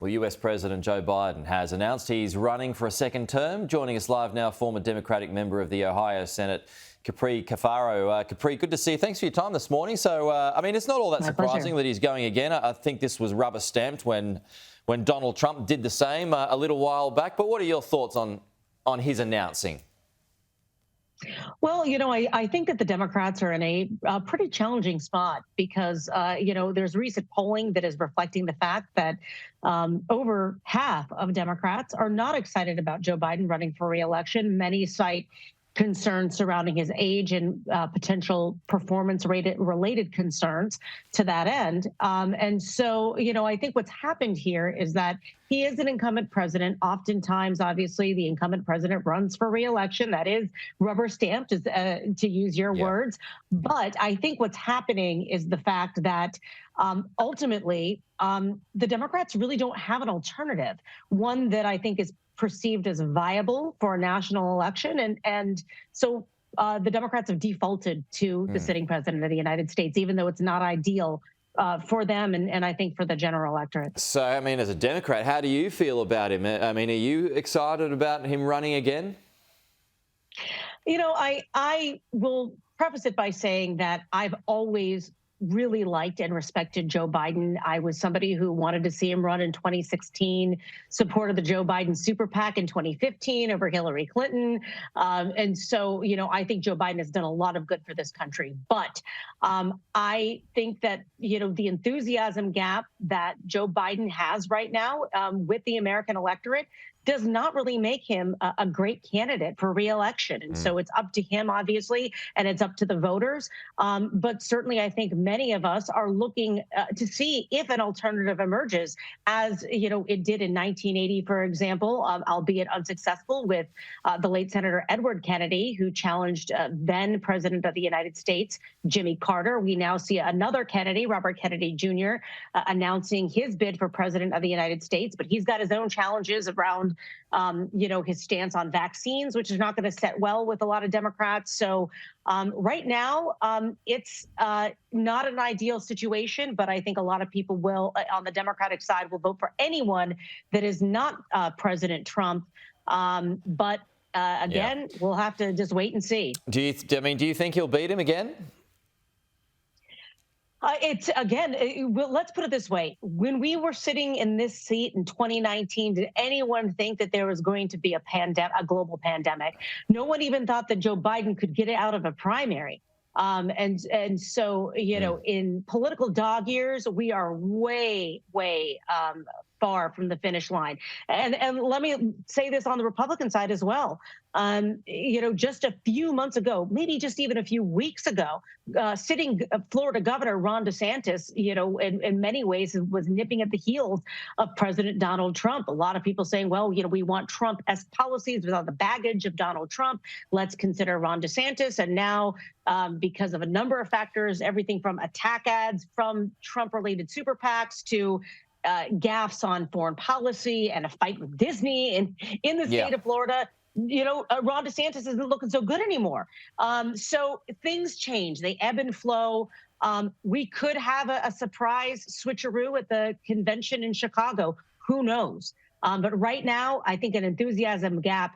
Well, US President Joe Biden has announced he's running for a second term. Joining us live now, former Democratic member of the Ohio Senate, Capri Cafaro. Capri, good to see you. Thanks for your time this morning. So, it's not all that My surprising pleasure. that he's going again. I think this was rubber stamped when Donald Trump did the same a little while back. But what are your thoughts on his announcing? Well, I think that the Democrats are in a pretty challenging spot because, there's recent polling that is reflecting the fact that over half of Democrats are not excited about Joe Biden running for re-election. Many cite concerns surrounding his age and potential performance related concerns to that end. And so, I think what's happened here is that he is an incumbent president. Oftentimes, obviously, the incumbent president runs for re-election. That is rubber stamped, to use your words. But I think what's happening is the fact that ultimately, the Democrats really don't have an alternative, one that I think is perceived as viable for a national election. And so the Democrats have defaulted to the sitting president of the United States, even though it's not ideal for them and I think for the general electorate. So, as a Democrat, how do you feel about him? Are you excited about him running again? I will preface it by saying that I've always really liked and respected Joe Biden. I was somebody who wanted to see him run in 2016, supported the Joe Biden super PAC in 2015 over Hillary Clinton. And so, I think Joe Biden has done a lot of good for this country. But I think that, the enthusiasm gap that Joe Biden has right now with the American electorate does not really make him a great candidate for re-election. And so it's up to him, obviously, and it's up to the voters. But certainly, I think many of us are looking to see if an alternative emerges, as it did in 1980, for example, albeit unsuccessful with the late Senator Edward Kennedy, who challenged then President of the United States, Jimmy Carter. We now see another Kennedy, Robert Kennedy Jr., announcing his bid for President of the United States. But he's got his own challenges around his stance on vaccines, which is not going to set well with a lot of Democrats. So right now, it's not an ideal situation, but I think a lot of people will, on the Democratic side, will vote for anyone that is not President Trump. But again, we'll have to just wait and see. Do you think he'll beat him again? Let's put it this way. When we were sitting in this seat in 2019, did anyone think that there was going to be a global pandemic? No one even thought that Joe Biden could get it out of a primary. And so, in political dog years, we are way far from the finish line. And let me say this on the Republican side as well. Just a few months ago, maybe just even a few weeks ago, sitting Florida Governor Ron DeSantis, in many ways was nipping at the heels of President Donald Trump. A lot of people saying, well, we want Trump-esque policies without the baggage of Donald Trump. Let's consider Ron DeSantis. And now, because of a number of factors, everything from attack ads from Trump-related super PACs to gaffes on foreign policy and a fight with Disney in the state of Florida, Ron DeSantis isn't looking so good anymore. So things change. They ebb and flow. We could have a surprise switcheroo at the convention in Chicago. Who knows? But right now, I think an enthusiasm gap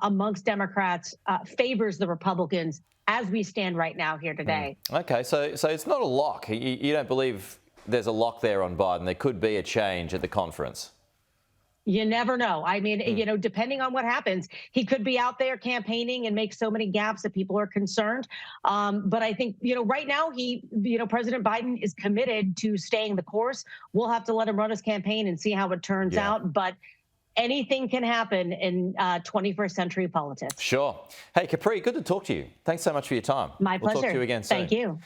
amongst Democrats favors the Republicans as we stand right now here today. Okay, so it's not a lock. You don't believe there's a lock there on Biden. There could be a change at the conference. You never know. Depending on what happens, he could be out there campaigning and make so many gaps that people are concerned. But I think, right now President Biden is committed to staying the course. We'll have to let him run his campaign and see how it turns out. But anything can happen in 21st century politics. Sure. Hey, Capri, good to talk to you. Thanks so much for your time. My pleasure. We'll talk to you again soon. Thank you.